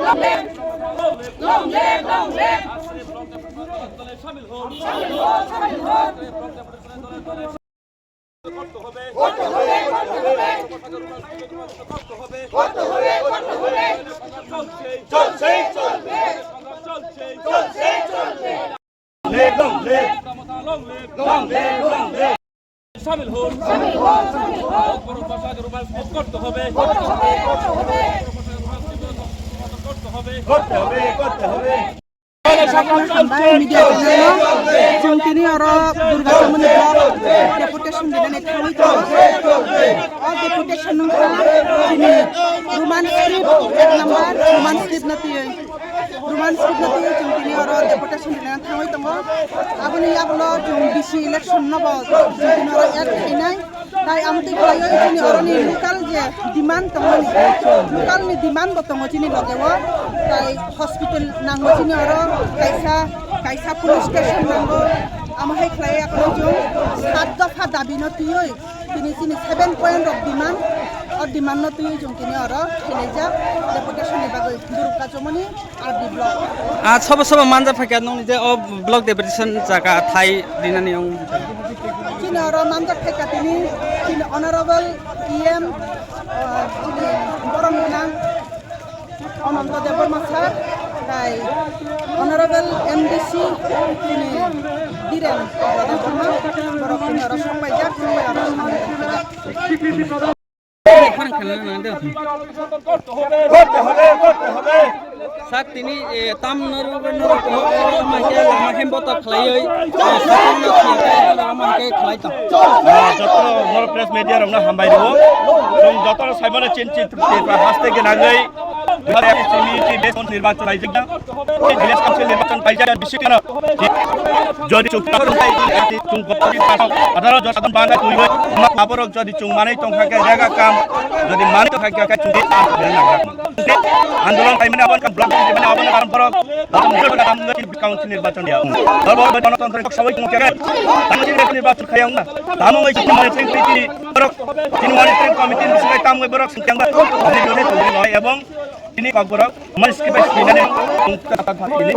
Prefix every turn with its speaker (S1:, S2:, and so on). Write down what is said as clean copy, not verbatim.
S1: Long live! শামিল হন করতে হবে
S2: जों दिनै आरो दुर्गा चमनि डेपुटेशन दिनै थाङै डेपुटेशन दिनै रुमान स्क्रिप्ट एक नम्बर रुमान स्क्रिप्ट नतियै जों दिनै आरो डेपुटेशन दिनै थाङै दङ आबुनि आबुलो जों बिसि इलेक्शन नबो जों दिनै आरो एक थाइनाय ताई आमते खायो जोंनि अरनि लोकाल जे डिमान्ड दङ लोकालनि डिमान्ड बो दङ जोंनि लगेवो ताई हस्पिटाल नांगौ जोंनि आरो कायसा पुलिस स्टेशन नांगौ आमहाय खायो जों 7 दफा दाबि नतियै दिनै 7 पॉइंट अफ डिमान्ड और डिमान्ड नतियै जों दिनै आरो खेलेजा डेपुटेशन नि बागै दुर्गा चमनि आर बि ब्लक
S3: आज सब मानजा फाके नंनि जे ओ ब्लक डेपुटेशन जागा थाई दिनानि
S2: China ro manjak theka tini honorable EM Borom Menang Ananta Deborma sir tai honorable MDC tini Diren Deborma Borom ro sampai jak sampai ro sampai
S3: sak tini tam naru mahke lamahem bota khlai mahke khlai ta
S4: joto nor press media ramna hambai do jong joto saibana chenchi haste ge nagai community based নির্বাচন আয়োজন village council নির্বাচন পাইজা বিশেষ কেন যদি চুক্তি চুং গতি pass 18 জনসাধারণ বাংলা তুই খবর যদি চুং মানেই তংখাকে জায়গা কাম যদি মানে তো খাকে চুক্তি আন্দোলন টাইমে আবার ব্লক মানে আবার পরম্পরা কাউন্সিল নির্বাচন দিয়া সর্ব গণতন্ত্র সবাই মুখে নির্বাচন খাইয়াং না তামো এই মনিটরিং কমিটি তিনি মনিটরিং কমিটির বিষয়ে কাম করে বরক সংখ্যাঙ্গা নয় এবং ini kagurang meski ini untuk ini